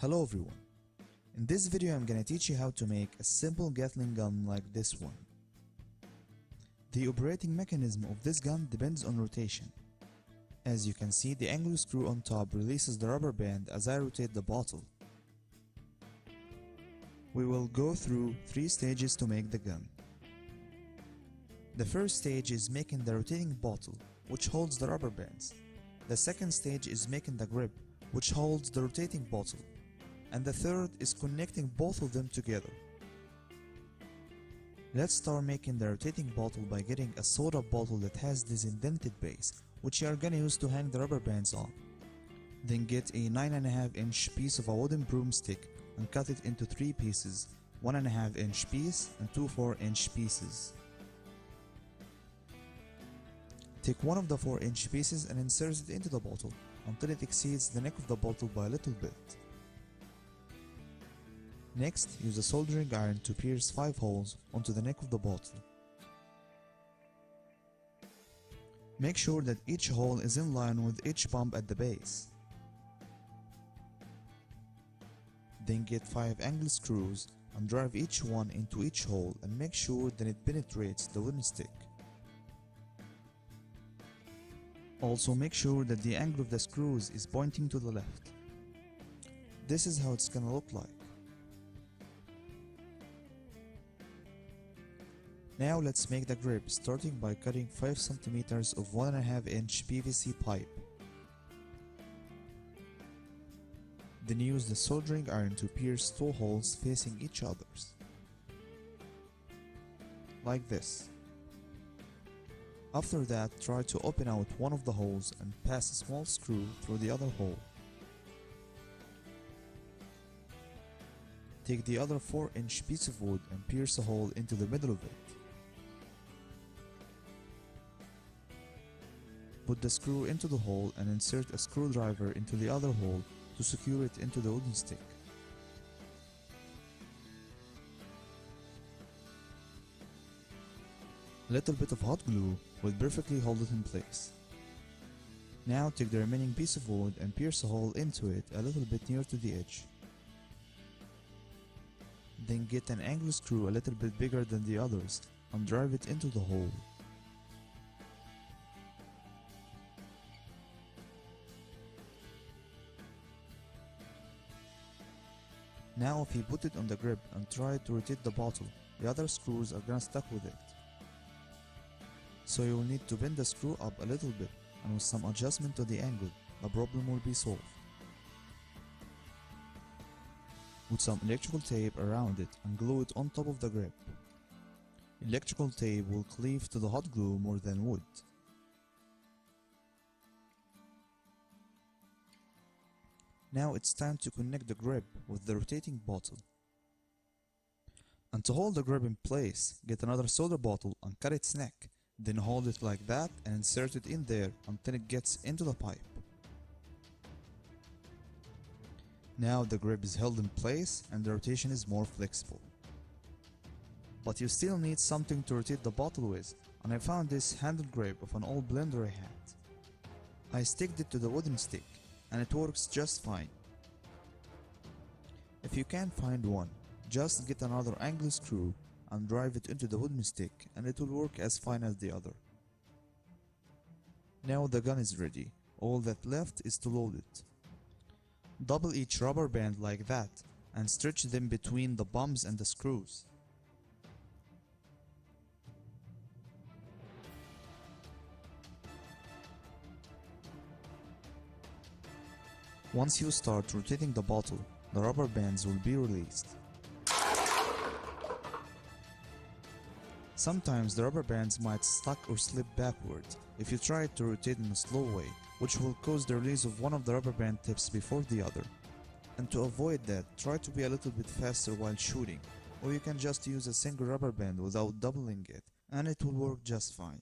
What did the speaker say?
Hello everyone. In this video I'm gonna teach you how to make a simple Gatling gun like this one. The operating mechanism of this gun depends on rotation. As you can see, the angle screw on top releases the rubber band as I rotate the bottle. We will go through 3 stages to make the gun. The first stage is making the rotating bottle, which holds the rubber bands. The second stage is making the grip, which holds the rotating bottle. And the third is connecting both of them together. Let's start making the rotating bottle by getting a soda bottle that has this indented base, which you are gonna use to hang the rubber bands on. Then get a 9.5-inch piece of a wooden broomstick and cut it into 3 pieces, 1.5-inch piece and 2 4-inch pieces. Take one of the 4-inch pieces and insert it into the bottle until it exceeds the neck of the bottle by a little bit. Next, use a soldering iron to pierce 5 holes onto the neck of the bottle. Make sure that each hole is in line with each bump at the base. Then get 5 angle screws and drive each one into each hole and make sure that it penetrates the wooden stick. Also make sure that the angle of the screws is pointing to the left. This is how it's gonna look like. Now let's make the grip, starting by cutting 5 cm of 1.5-inch PVC pipe. Then use the soldering iron to pierce 2 holes facing each other, like this. After that, try to open out one of the holes and pass a small screw through the other hole. Take the other 4-inch piece of wood and pierce a hole into the middle of it. Put the screw into the hole and insert a screwdriver into the other hole to secure it into the wooden stick. A little bit of hot glue will perfectly hold it in place. Now take the remaining piece of wood and pierce a hole into it a little bit near to the edge. Then get an angle screw a little bit bigger than the others and drive it into the hole. Now if you put it on the grip and try to rotate the bottle, the other screws are gonna stuck with it. So you will need to bend the screw up a little bit, and with some adjustment to the angle, the problem will be solved. Put some electrical tape around it and glue it on top of the grip. Electrical tape will cleave to the hot glue more than wood. Now it's time to connect the grip with the rotating bottle. And to hold the grip in place, get another soda bottle and cut its neck. Then hold it like that and insert it in there until it gets into the pipe. Now the grip is held in place and the rotation is more flexible. But you still need something to rotate the bottle with, and I found this handle grip of an old blender I had. I sticked it to the wooden stick and it works just fine. If you can't find one, just get another angle screw and drive it into the wooden stick and it will work as fine as the other. Now the gun is ready. All that left is to load it. Double each rubber band like that and stretch them between the bumps and the screws. Once you start rotating the bottle, the rubber bands will be released. Sometimes the rubber bands might stuck or slip backward if you try to rotate in a slow way, which will cause the release of one of the rubber band tips before the other. And to avoid that, try to be a little bit faster while shooting, or you can just use a single rubber band without doubling it, and it will work just fine.